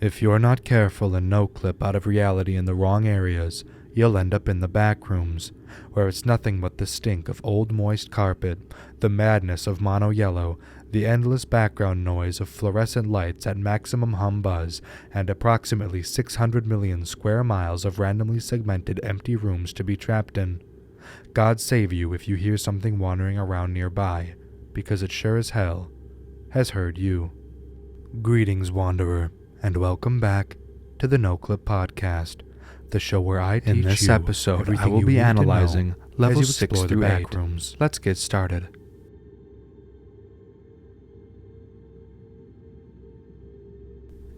If you're not careful and no-clip out of reality in the wrong areas, you'll end up in the back rooms, where it's nothing but the stink of old moist carpet, the madness of mono yellow, the endless background noise of fluorescent lights at maximum hum buzz, and approximately 600 million square miles of randomly segmented empty rooms to be trapped in. God save you if you hear something wandering around nearby, because it sure as hell has heard you. Greetings, Wanderer, and welcome back to the Noclip podcast, the show where I teach you. In this episode, I will be analyzing levels 6 through 8. Let's get started.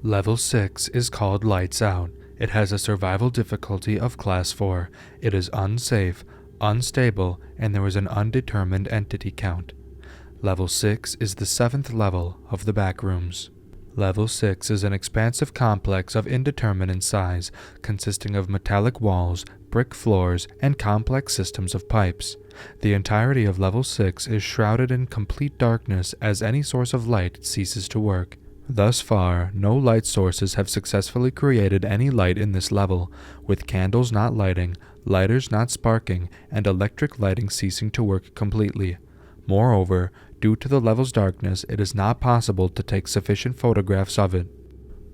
Level 6 is called Lights Out. It has a survival difficulty of Class 4. It is unsafe, unstable, and there is an undetermined entity count. Level 6 is the 7th level of the backrooms. Level 6 is an expansive complex of indeterminate size, consisting of metallic walls, brick floors, and complex systems of pipes. The entirety of Level 6 is shrouded in complete darkness as any source of light ceases to work. Thus far, no light sources have successfully created any light in this level, with candles not lighting, lighters not sparking, and electric lighting ceasing to work completely. Moreover, due to the level's darkness, it is not possible to take sufficient photographs of it.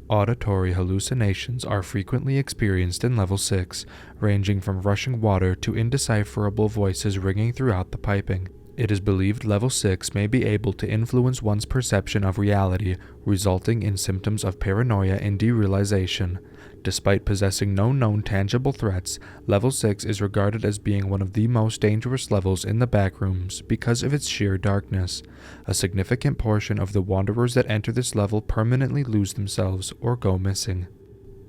Auditory hallucinations are frequently experienced in Level 6, ranging from rushing water to indecipherable voices ringing throughout the piping. It is believed Level 6 may be able to influence one's perception of reality, resulting in symptoms of paranoia and derealization. Despite possessing no known tangible threats, Level 6 is regarded as being one of the most dangerous levels in the backrooms because of its sheer darkness. A significant portion of the wanderers that enter this level permanently lose themselves or go missing.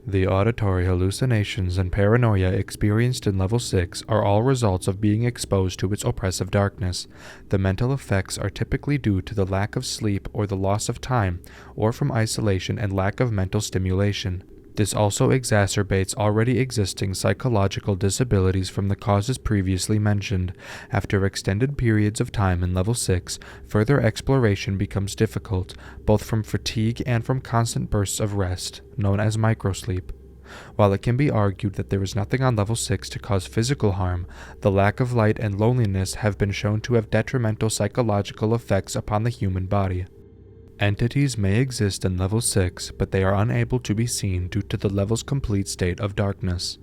The auditory hallucinations and paranoia experienced in Level 6 are all results of being exposed to its oppressive darkness. The mental effects are typically due to the lack of sleep or the loss of time, or from isolation and lack of mental stimulation. This also exacerbates already existing psychological disabilities from the causes previously mentioned. After extended periods of time in Level 6, further exploration becomes difficult, both from fatigue and from constant bursts of rest, known as microsleep. While it can be argued that there is nothing on Level 6 to cause physical harm, the lack of light and loneliness have been shown to have detrimental psychological effects upon the human body. Entities may exist in Level 6, but they are unable to be seen due to the level's complete state of darkness.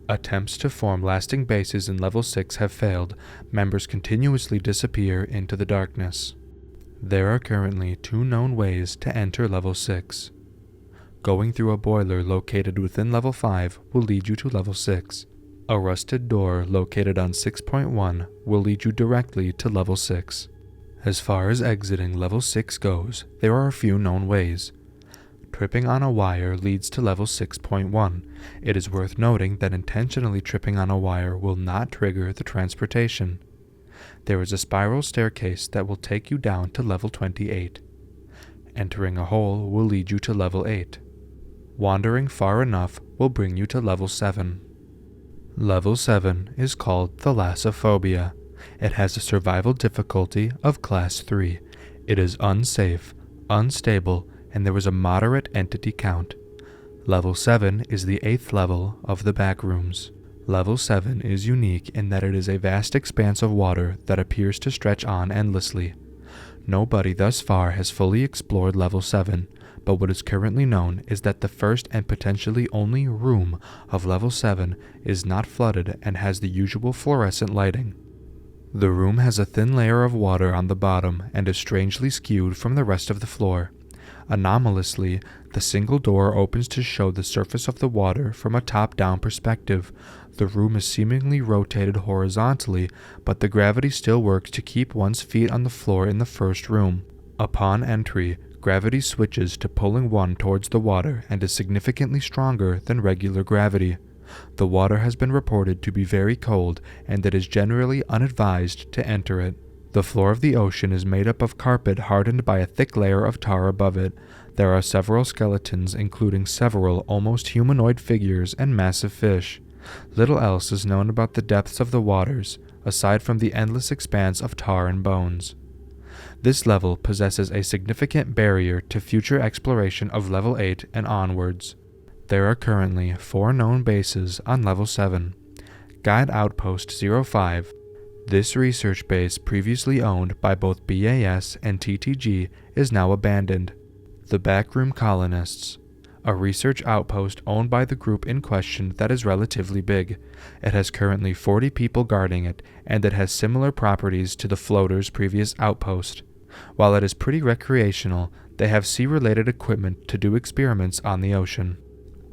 Attempts to form lasting bases in Level 6 have failed. Members continuously disappear into the darkness. There are currently 2 known ways to enter Level 6. Going through a boiler located within Level 5 will lead you to Level 6. A rusted door located on 6.1 will lead you directly to Level 6. As far as exiting Level 6 goes, there are a few known ways. Tripping on a wire leads to Level 6.1. It is worth noting that intentionally tripping on a wire will not trigger the transportation. There is a spiral staircase that will take you down to Level 28. Entering a hole will lead you to Level 8. Wandering far enough will bring you to Level 7. Level 7 is called Thalassophobia. It has a survival difficulty of Class 3. It is unsafe, unstable, and there is a moderate entity count. Level 7 is the 8th level of the backrooms. Level 7 is unique in that it is a vast expanse of water that appears to stretch on endlessly. Nobody thus far has fully explored Level 7, but what is currently known is that the first and potentially only room of Level 7 is not flooded and has the usual fluorescent lighting. The room has a thin layer of water on the bottom and is strangely skewed from the rest of the floor. Anomalously, the single door opens to show the surface of the water from a top-down perspective. The room is seemingly rotated horizontally, but the gravity still works to keep one's feet on the floor in the first room. Upon entry, gravity switches to pulling one towards the water and is significantly stronger than regular gravity. The water has been reported to be very cold, and it is generally unadvised to enter it. The floor of the ocean is made up of carpet hardened by a thick layer of tar above it. There are several skeletons, including several almost humanoid figures and massive fish. Little else is known about the depths of the waters, aside from the endless expanse of tar and bones. This level possesses a significant barrier to future exploration of level 8 and onwards. There are currently 4 known bases on level 7. Guide Outpost 05. This research base, previously owned by both BAS and TTG, is now abandoned. The Backroom Colonists. A research outpost owned by the group in question that is relatively big. It has currently 40 people guarding it, and it has similar properties to the Floater's previous outpost. While it is pretty recreational, they have sea-related equipment to do experiments on the ocean.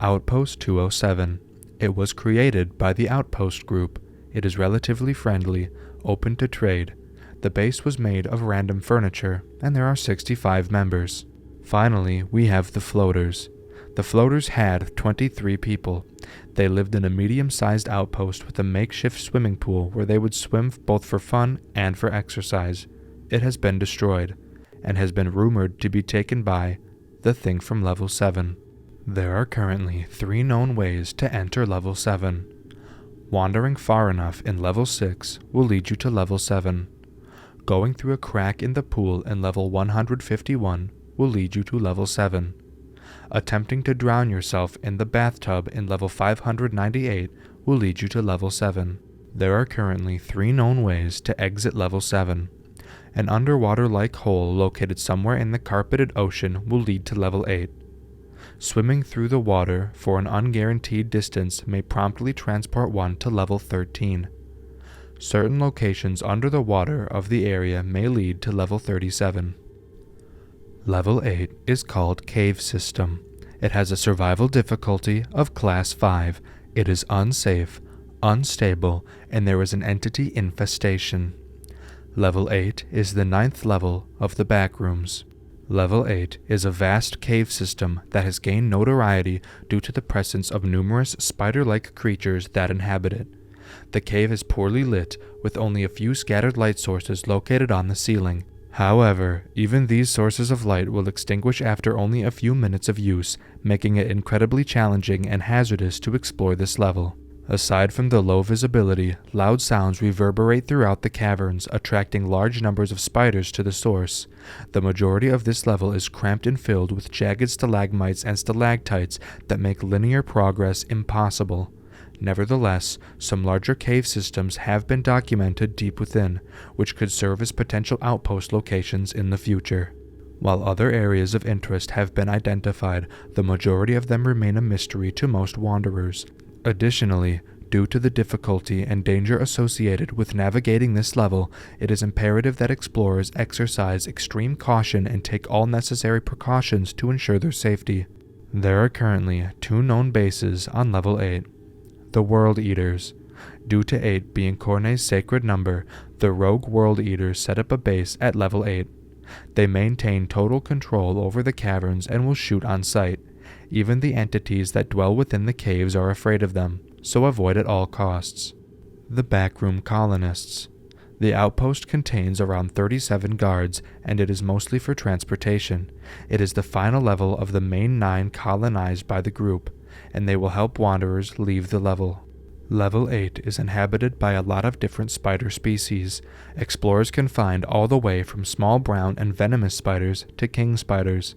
Outpost 207. It was created by the Outpost group. It is relatively friendly, open to trade. The base was made of random furniture, and there are 65 members. Finally, we have the Floaters. The Floaters had 23 people. They lived in a medium-sized outpost with a makeshift swimming pool where they would swim both for fun and for exercise. It has been destroyed, and has been rumored to be taken by the thing from level 7. There are currently 3 known ways to enter level 7. Wandering far enough in level 6 will lead you to level 7. Going through a crack in the pool in level 151 will lead you to level 7. Attempting to drown yourself in the bathtub in level 598 will lead you to level 7. There are currently 3 known ways to exit level 7. An underwater-like hole located somewhere in the carpeted ocean will lead to level 8. Swimming through the water for an unguaranteed distance may promptly transport one to level 13. Certain locations under the water of the area may lead to level 37. Level 8 is called Cave System. It has a survival difficulty of Class 5. It is unsafe, unstable, and there is an entity infestation. Level 8 is the 9th level of the Backrooms. Level 8 is a vast cave system that has gained notoriety due to the presence of numerous spider-like creatures that inhabit it. The cave is poorly lit, with only a few scattered light sources located on the ceiling. However, even these sources of light will extinguish after only a few minutes of use, making it incredibly challenging and hazardous to explore this level. Aside from the low visibility, loud sounds reverberate throughout the caverns, attracting large numbers of spiders to the source. The majority of this level is cramped and filled with jagged stalagmites and stalactites that make linear progress impossible. Nevertheless, some larger cave systems have been documented deep within, which could serve as potential outpost locations in the future. While other areas of interest have been identified, the majority of them remain a mystery to most wanderers. Additionally, due to the difficulty and danger associated with navigating this level, it is imperative that explorers exercise extreme caution and take all necessary precautions to ensure their safety. There are currently 2 known bases on level 8. The World Eaters. Due to 8 being Corne's sacred number, the rogue World Eaters set up a base at level 8. They maintain total control over the caverns and will shoot on sight. Even the entities that dwell within the caves are afraid of them, so avoid at all costs. The Backroom Colonists. The outpost contains around 37 guards, and it is mostly for transportation. It is the final level of the main 9 colonized by the group, and they will help wanderers leave the level. Level 8 is inhabited by a lot of different spider species. Explorers can find all the way from small brown and venomous spiders to king spiders.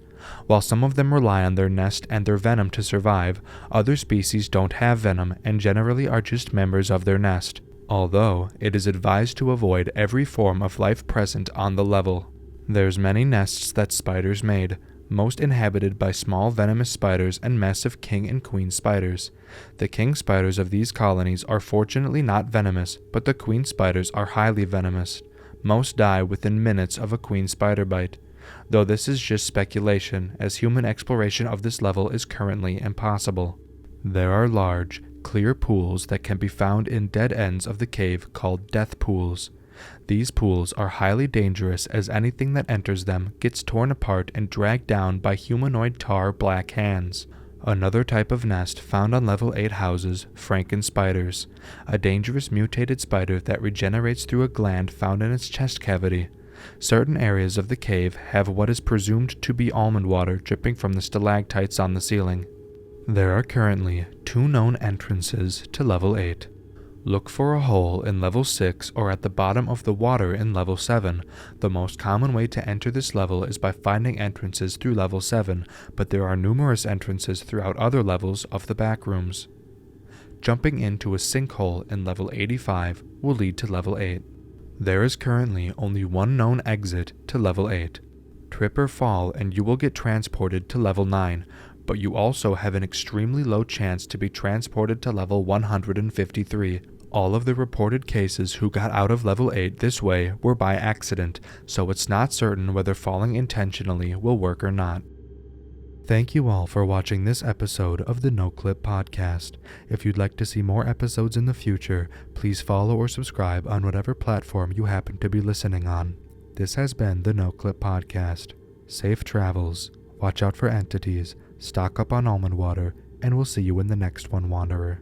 While some of them rely on their nest and their venom to survive, other species don't have venom and generally are just members of their nest, although it is advised to avoid every form of life present on the level. There's many nests that spiders made, most inhabited by small venomous spiders and massive king and queen spiders. The king spiders of these colonies are fortunately not venomous, but the queen spiders are highly venomous. Most die within minutes of a queen spider bite, though this is just speculation, as human exploration of this level is currently impossible. There are large, clear pools that can be found in dead ends of the cave called death pools. These pools are highly dangerous as anything that enters them gets torn apart and dragged down by humanoid tar black hands. Another type of nest found on level 8 houses Franken spiders, a dangerous mutated spider that regenerates through a gland found in its chest cavity. Certain areas of the cave have what is presumed to be almond water dripping from the stalactites on the ceiling. There are currently 2 known entrances to level 8. Look for a hole in level 6 or at the bottom of the water in level 7. The most common way to enter this level is by finding entrances through level 7, but there are numerous entrances throughout other levels of the backrooms. Jumping into a sinkhole in level 85 will lead to level 8. There is currently only one known exit to level 8. Trip or fall and you will get transported to level 9, but you also have an extremely low chance to be transported to level 153. All of the reported cases who got out of level 8 this way were by accident, so it's not certain whether falling intentionally will work or not. Thank you all for watching this episode of the Noclip podcast. If you'd like to see more episodes in the future, please follow or subscribe on whatever platform you happen to be listening on. This has been the Noclip podcast. Safe travels, watch out for entities, stock up on almond water, and we'll see you in the next one, Wanderer.